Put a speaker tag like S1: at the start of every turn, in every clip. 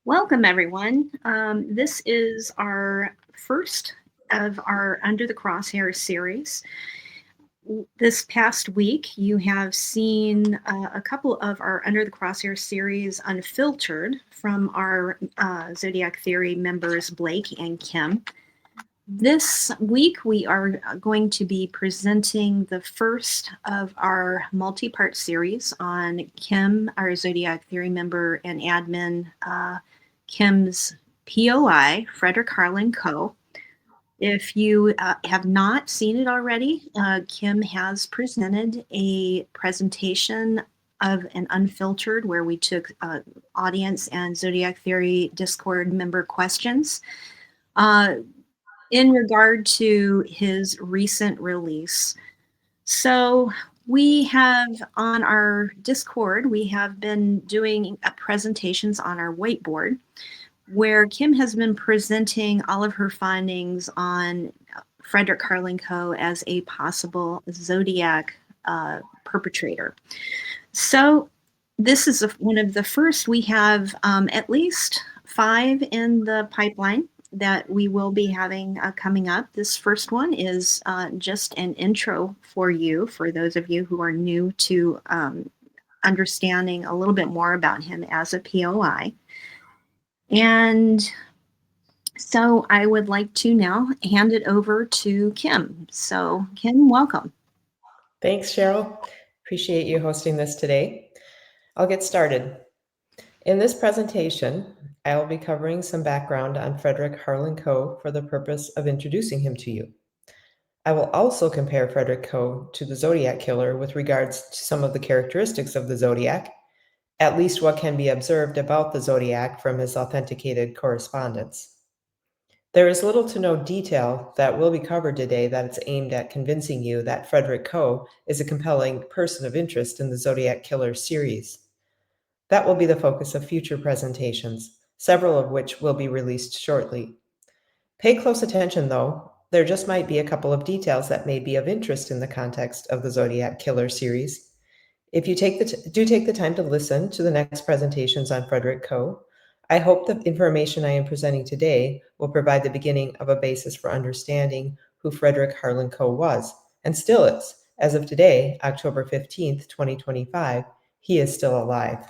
S1: Welcome, everyone. This is our first of our Under the Crosshairs series. This past week, you have seen a couple of our Under the Crosshairs series unfiltered from our Zodiac Theory members, Blake and Kim. This week, we are going to be presenting the first of our multi-part series on Kim, our Zodiac Theory member and admin, Kim's POI, Frederick Harlan Coe. If you have not seen it already, Kim has presented a presentation of an unfiltered where we took audience and Zodiac Theory Discord member questions in regard to his recent release. So we have on our Discord, we have been doing presentations on our whiteboard where Kim has been presenting all of her findings on Frederick Harlan Coe as a possible Zodiac perpetrator. So this is one of the first. We have at least 5 in the pipeline that we will be having coming up. This first one is just an intro for you, for those of you who are new to understanding a little bit more about him as a POI. And so I would like to now hand it over to Kim. So Kim, welcome.
S2: Thanks, Cheryl. Appreciate you hosting this today. I'll get started. In this presentation, I will be covering some background on Frederick Harlan Coe for the purpose of introducing him to you. I will also compare Frederick Coe to the Zodiac killer with regards to some of the characteristics of the Zodiac, at least what can be observed about the Zodiac from his authenticated correspondence. There is little to no detail that will be covered today that is aimed at convincing you that Frederick Coe is a compelling person of interest in the Zodiac Killer series. That will be the focus of future presentations, several of which will be released shortly. Pay close attention, though. There just might be a couple of details that may be of interest in the context of the Zodiac Killer series. If you do take the time to listen to the next presentations on Frederick Coe, I hope the information I am presenting today will provide the beginning of a basis for understanding who Frederick Harlan Coe was, and still is. As of today, October 15th, 2025, he is still alive.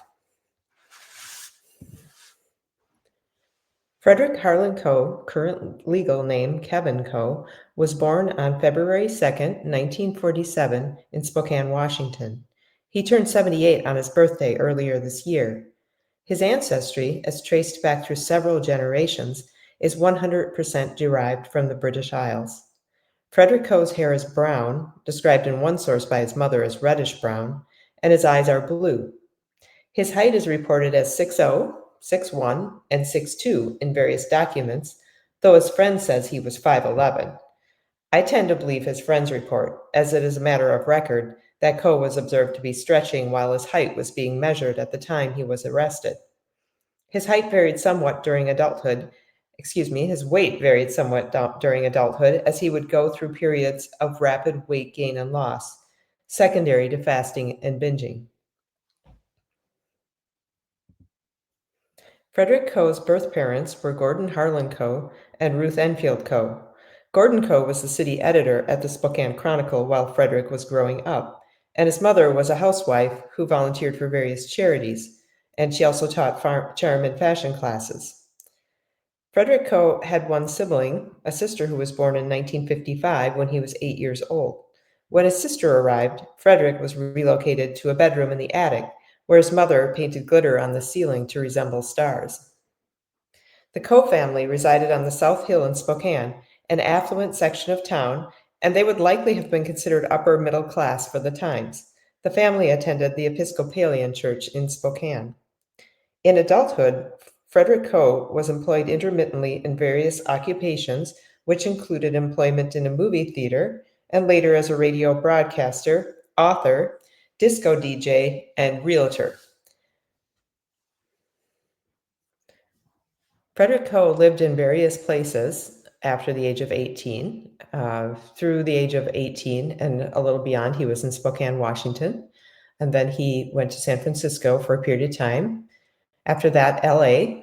S2: Frederick Harlan Coe, current legal name Kevin Coe, was born on February 2nd, 1947 in Spokane, Washington. He turned 78 on his birthday earlier this year. His ancestry, as traced back through several generations, is 100% derived from the British Isles. Frederick Coe's hair is brown, described in one source by his mother as reddish brown, and his eyes are blue. His height is reported as 6'0", 6'1", and 6'2" in various documents, though his friend says he was 5'11". I tend to believe his friend's report, as it is a matter of record that Coe was observed to be stretching while his height was being measured at the time he was arrested. His height varied somewhat during adulthood. His weight varied somewhat during adulthood as he would go through periods of rapid weight gain and loss, secondary to fasting and binging. Frederick Coe's birth parents were Gordon Harlan Coe and Ruth Enfield Coe. Gordon Coe was the city editor at the Spokane Chronicle while Frederick was growing up, and his mother was a housewife who volunteered for various charities, and she also taught charm and fashion classes. Frederick Coe had one sibling, a sister who was born in 1955 when he was 8 years old. When his sister arrived, Frederick was relocated to a bedroom in the attic, where his mother painted glitter on the ceiling to resemble stars. The Coe family resided on the South Hill in Spokane, an affluent section of town, and they would likely have been considered upper middle class for the times. The family attended the Episcopalian Church in Spokane. In adulthood, Frederick Coe was employed intermittently in various occupations, which included employment in a movie theater, and later as a radio broadcaster, author, disco DJ, and realtor. Frederick Coe lived in various places after the age of 18. Through the age of 18 and a little beyond, he was in Spokane, Washington. And then he went to San Francisco for a period of time. After that, LA.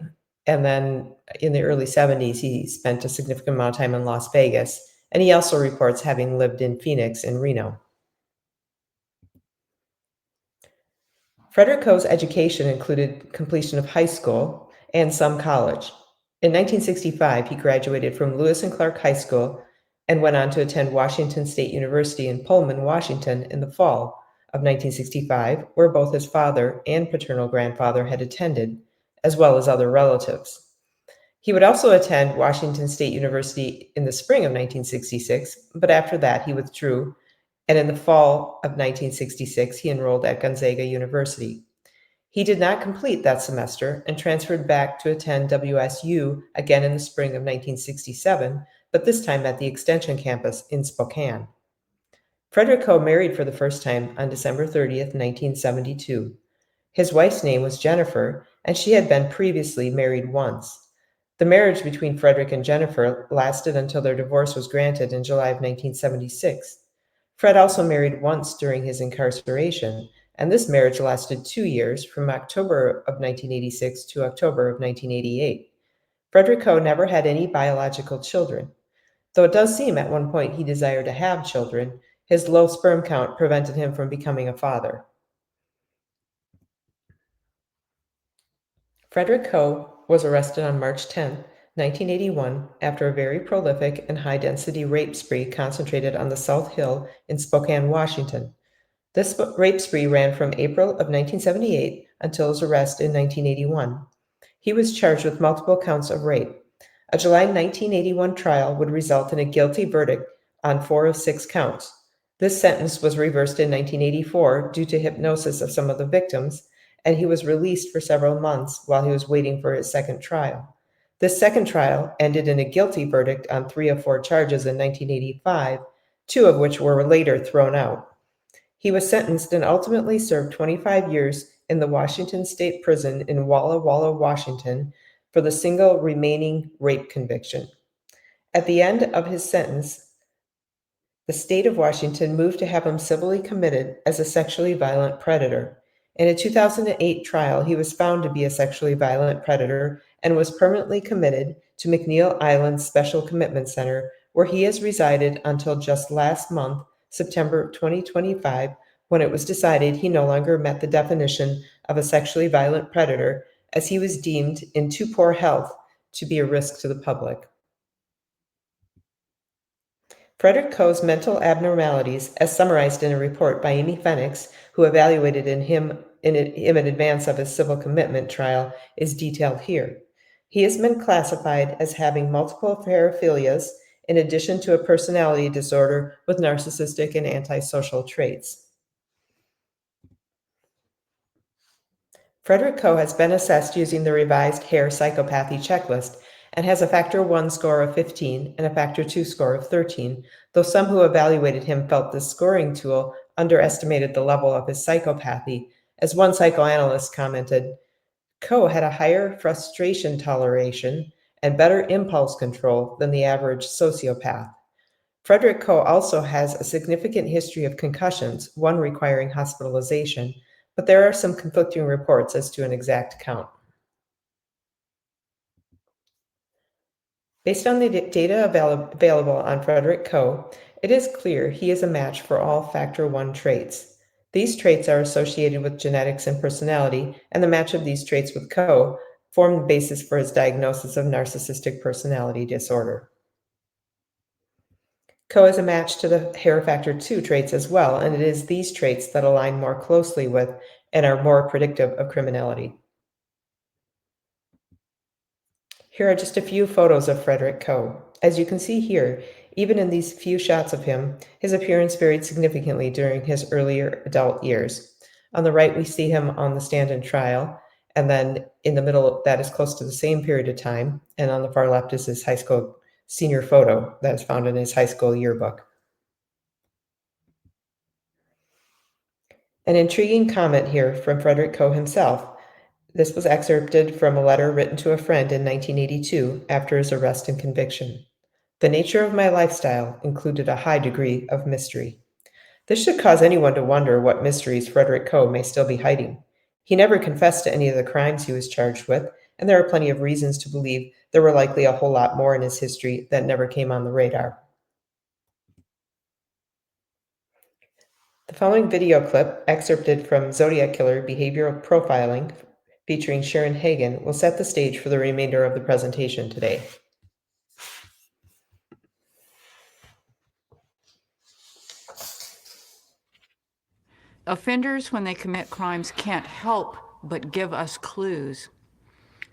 S2: And then in the early 70s, he spent a significant amount of time in Las Vegas. And he also reports having lived in Phoenix and Reno. Frederick Coe's education included completion of high school and some college. In 1965, he graduated from Lewis and Clark High School and went on to attend Washington State University in Pullman, Washington in the fall of 1965, where both his father and paternal grandfather had attended, as well as other relatives. He would also attend Washington State University in the spring of 1966, but after that he withdrew, and in the fall of 1966 he enrolled at Gonzaga University. He did not complete that semester and transferred back to attend WSU again in the spring of 1967, but this time at the Extension campus in Spokane. Frederick Coe married for the first time on December 30th, 1972. His wife's name was Jennifer, and she had been previously married once. The marriage between Frederick and Jennifer lasted until their divorce was granted in July of 1976. Fred also married once during his incarceration, and this marriage lasted 2 years, from October of 1986 to October of 1988. Frederick Coe never had any biological children. Though it does seem at one point he desired to have children, his low sperm count prevented him from becoming a father. Frederick Coe was arrested on March 10, 1981, after a very prolific and high-density rape spree concentrated on the South Hill in Spokane, Washington. This rape spree ran from April of 1978 until his arrest in 1981. He was charged with multiple counts of rape. A July 1981 trial would result in a guilty verdict on 4 of 6 counts. This sentence was reversed in 1984 due to hypnosis of some of the victims, and he was released for several months while he was waiting for his second trial. This second trial ended in a guilty verdict on 3 of 4 charges in 1985, 2 of which were later thrown out. He was sentenced and ultimately served 25 years in the Washington State Prison in Walla Walla, Washington, for the single remaining rape conviction. At the end of his sentence, the state of Washington moved to have him civilly committed as a sexually violent predator. In a 2008 trial, he was found to be a sexually violent predator and was permanently committed to McNeil Island Special Commitment Center, where he has resided until just last month, September 2025, when it was decided he no longer met the definition of a sexually violent predator, as he was deemed in too poor health to be a risk to the public. Frederick Coe's mental abnormalities, as summarized in a report by Amy Phoenix, who evaluated him in advance of his civil commitment trial, is detailed here. He has been classified as having multiple paraphilias, in addition to a personality disorder with narcissistic and antisocial traits. Frederick Coe has been assessed using the revised Hare psychopathy checklist and has a factor 1 score of 15 and a factor 2 score of 13, though some who evaluated him felt this scoring tool underestimated the level of his psychopathy. As one psychoanalyst commented, Coe had a higher frustration toleration and better impulse control than the average sociopath. Frederick Coe also has a significant history of concussions, one requiring hospitalization, but there are some conflicting reports as to an exact count. Based on the data available on Frederick Coe, it is clear he is a match for all factor 1 traits. These traits are associated with genetics and personality, and the match of these traits with Coe formed the basis for his diagnosis of narcissistic personality disorder. Coe is a match to the Hare factor 2 traits as well, and it is these traits that align more closely with and are more predictive of criminality. Here are just a few photos of Frederick Coe. As you can see here, even in these few shots of him, his appearance varied significantly during his earlier adult years. On the right, we see him on the stand in trial, and then in the middle, that is close to the same period of time, and on the far left is his high school senior photo that is found in his high school yearbook. An intriguing comment here from Frederick Coe himself. This was excerpted from a letter written to a friend in 1982 after his arrest and conviction. The nature of my lifestyle included a high degree of mystery. This should cause anyone to wonder what mysteries Frederick Coe may still be hiding. He never confessed to any of the crimes he was charged with, and there are plenty of reasons to believe there were likely a whole lot more in his history that never came on the radar. The following video clip, excerpted from Zodiac Killer Behavioral Profiling, featuring Sharon Hagen, will set the stage for the remainder of the presentation today.
S3: Offenders, when they commit crimes, can't help but give us clues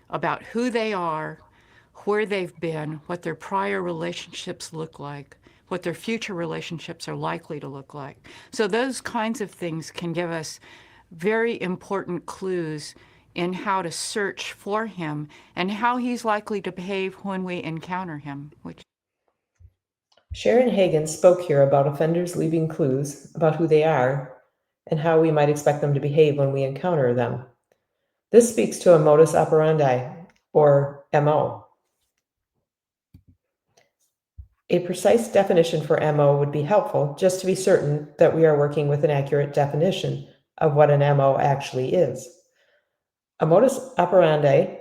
S3: about who they are, where they've been, what their prior relationships look like, what their future relationships are likely to look like. So those kinds of things can give us very important clues in how to search for him and how he's likely to behave when we encounter him.
S2: Sharon Hagen spoke here about offenders leaving clues about who they are and how we might expect them to behave when we encounter them. This speaks to a modus operandi, or MO. A precise definition for MO would be helpful, just to be certain that we are working with an accurate definition of what an MO actually is. A modus operandi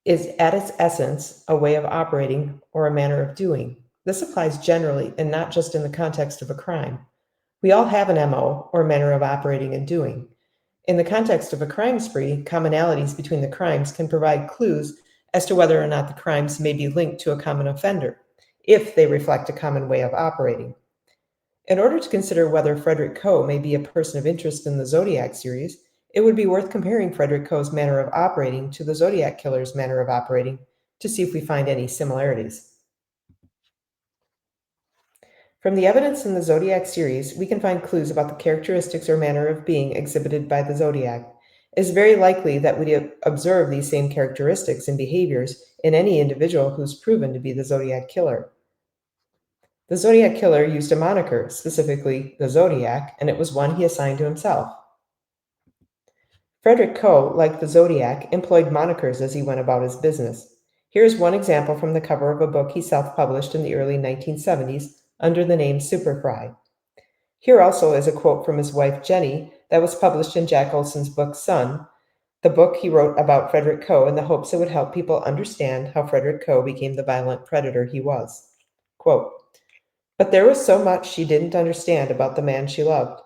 S2: is at its essence a way of operating or a manner of doing. This applies generally and not just in the context of a crime. We all have an MO, or manner of operating and doing. In the context of a crime spree, commonalities between the crimes can provide clues as to whether or not the crimes may be linked to a common offender, if they reflect a common way of operating. In order to consider whether Frederick Coe may be a person of interest in the Zodiac series, it would be worth comparing Frederick Coe's manner of operating to the Zodiac Killer's manner of operating to see if we find any similarities. From the evidence in the Zodiac series, we can find clues about the characteristics or manner of being exhibited by the Zodiac. It is very likely that we observe these same characteristics and behaviors in any individual who's proven to be the Zodiac Killer. The Zodiac Killer used a moniker, specifically the Zodiac, and it was one he assigned to himself. Frederick Coe, like the Zodiac, employed monikers as he went about his business. Here's one example from the cover of a book he self-published in the early 1970s under the name Superfry. Here also is a quote from his wife Jenny that was published in Jack Olson's book Son, the book he wrote about Frederick Coe in the hopes it would help people understand how Frederick Coe became the violent predator he was. Quote, "But there was so much she didn't understand about the man she loved.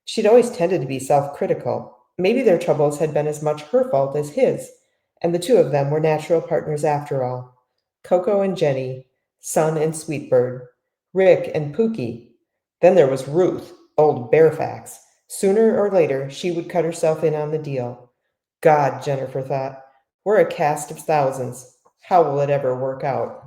S2: She'd always tended to be self-critical. Maybe their troubles had been as much her fault as his, and the two of them were natural partners after all. Coco and Jenny, Son and Sweetbird, Rick and Pookie. Then there was Ruth, old Barefax. Sooner or later, she would cut herself in on the deal. God, Jennifer thought, we're a cast of thousands. How will it ever work out?"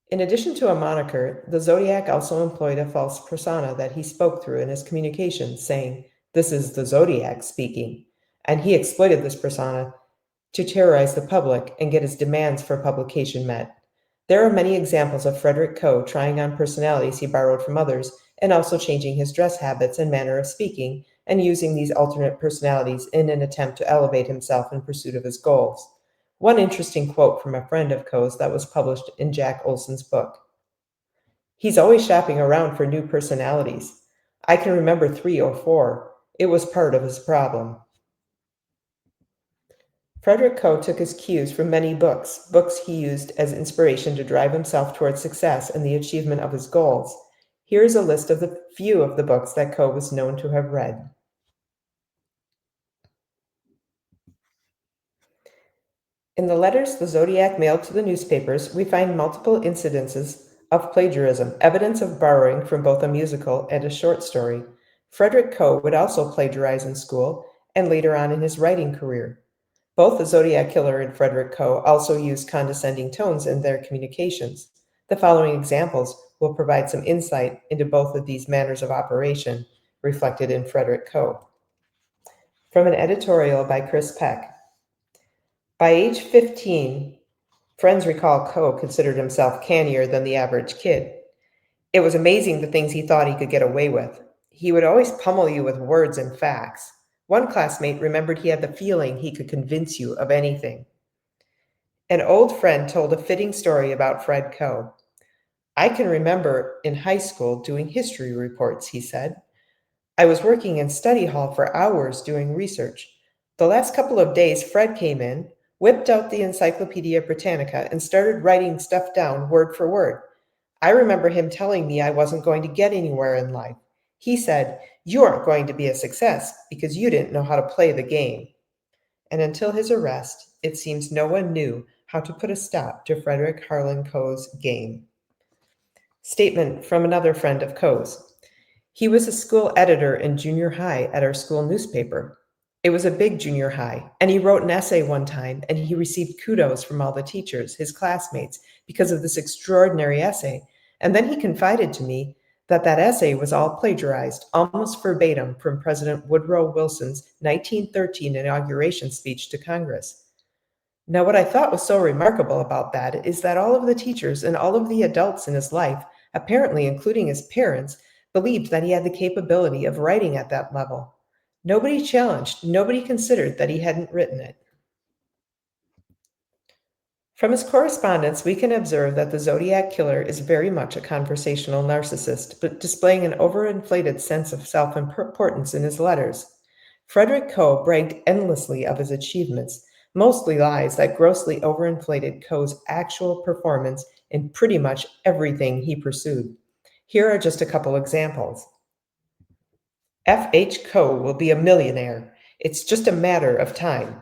S2: In addition to a moniker, the Zodiac also employed a false persona that he spoke through in his communications, saying, "This is the Zodiac speaking," and he exploited this persona to terrorize the public and get his demands for publication met. There are many examples of Frederick Coe trying on personalities he borrowed from others and also changing his dress habits and manner of speaking and using these alternate personalities in an attempt to elevate himself in pursuit of his goals. One interesting quote from a friend of Coe's that was published in Jack Olson's book. "He's always shopping around for new personalities. I can remember 3 or 4. It was part of his problem." Frederick Coe took his cues from many books he used as inspiration to drive himself towards success and the achievement of his goals. Here is a list of the few of the books that Coe was known to have read. In the letters the Zodiac mailed to the newspapers, we find multiple incidences of plagiarism, evidence of borrowing from both a musical and a short story. Frederick Coe would also plagiarize in school and later on in his writing career. Both the Zodiac Killer and Frederick Coe also used condescending tones in their communications. The following examples will provide some insight into both of these manners of operation reflected in Frederick Coe. From an editorial by Chris Peck. By age 15, friends recall Coe considered himself cannier than the average kid. It was amazing the things he thought he could get away with. He would always pummel you with words and facts. One classmate remembered he had the feeling he could convince you of anything. An old friend told a fitting story about Fred Coe. "I can remember in high school doing history reports," he said. "I was working in study hall for hours doing research. The last couple of days, Fred came in, whipped out the Encyclopedia Britannica, and started writing stuff down word for word. I remember him telling me I wasn't going to get anywhere in life. He said, "You aren't going to be a success because you didn't know how to play the game." And until his arrest, it seems no one knew how to put a stop to Frederick Harlan Coe's game. Statement from another friend of Coe's. He was a school editor in junior high at our school newspaper. It was a big junior high, and he wrote an essay one time, and he received kudos from all the teachers, his classmates, because of this extraordinary essay. And then he confided to me that that essay was all plagiarized, almost verbatim, from President Woodrow Wilson's 1913 inauguration speech to Congress. Now, what I thought was so remarkable about that is that all of the teachers and all of the adults in his life, apparently including his parents, believed that he had the capability of writing at that level. Nobody challenged, nobody considered that he hadn't written it. From his correspondence, we can observe that the Zodiac killer is very much a conversational narcissist, but displaying an overinflated sense of self-importance in his letters. Frederick Coe bragged endlessly of his achievements, mostly lies that grossly overinflated Coe's actual performance in pretty much everything he pursued. Here are just a couple examples. F.H. Coe will be a millionaire. It's just a matter of time.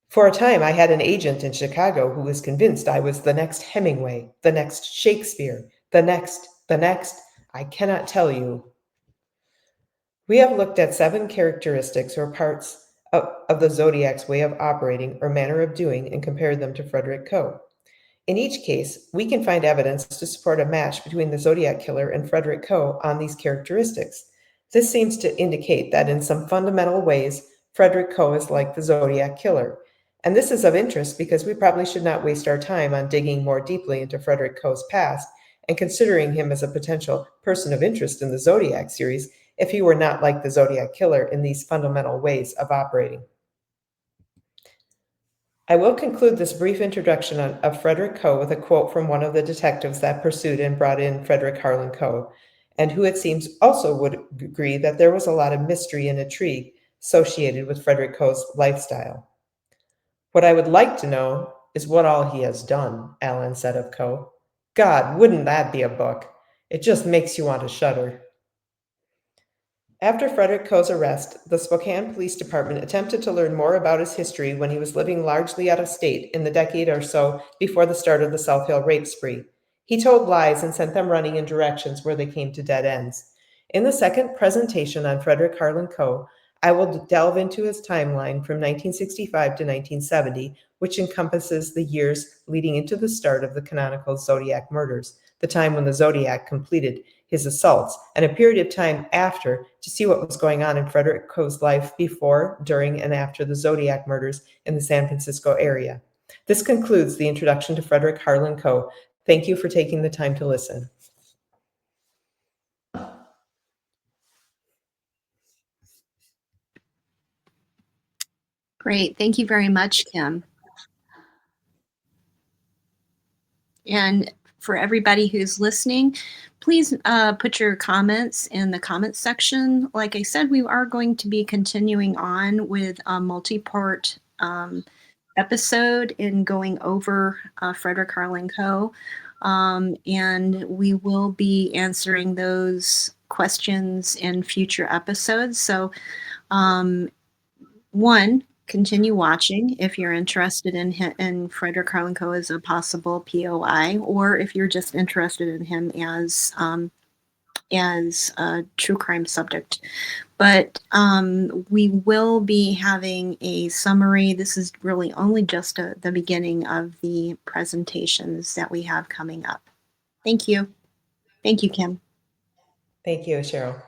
S2: For a time, I had an agent in Chicago who was convinced I was the next Hemingway, the next Shakespeare, the next, I cannot tell you. We have looked at 7 characteristics or parts of the Zodiac's way of operating or manner of doing and compared them to Frederick Coe. In each case, we can find evidence to support a match between the Zodiac killer and Frederick Coe on these characteristics. This seems to indicate that in some fundamental ways, Frederick Coe is like the Zodiac killer. And this is of interest because we probably should not waste our time on digging more deeply into Frederick Coe's past and considering him as a potential person of interest in the Zodiac series if he were not like the Zodiac killer in these fundamental ways of operating. I will conclude this brief introduction of Frederick Coe with a quote from one of the detectives that pursued and brought in Frederick Harlan Coe, and who it seems also would agree that there was a lot of mystery and intrigue associated with Frederick Coe's lifestyle. "What I would like to know is what all he has done," Allen said of Coe. "God, wouldn't that be a book? It just makes you want to shudder." After Frederick Coe's arrest, the Spokane Police Department attempted to learn more about his history when he was living largely out of state in the decade or so before the start of the South Hill rape spree. He told lies and sent them running in directions where they came to dead ends. In the second presentation on Frederick Harlan Coe, I will delve into his timeline from 1965 to 1970, which encompasses the years leading into the start of the canonical Zodiac murders, the time when the Zodiac completed his assaults, and a period of time after to see what was going on in Frederick Coe's life before, during, and after the Zodiac murders in the San Francisco area. This concludes the introduction to Frederick Harlan Coe. Thank you for taking the time to listen.
S1: Great. Thank you very much, Kim. And for everybody who's listening, please put your comments in the comments section. Like I said, we are going to be continuing on with a multi-part episode in going over Frederick Harlan Coe. And we will be answering those questions in future episodes. So one, continue watching if you're interested in Frederick Harlan Coe as a possible POI, or if you're just interested in him as a true crime subject. But we will be having a summary. This is really only just the beginning of the presentations that we have coming up. Thank you. Thank you, Kim.
S2: Thank you, Cheryl.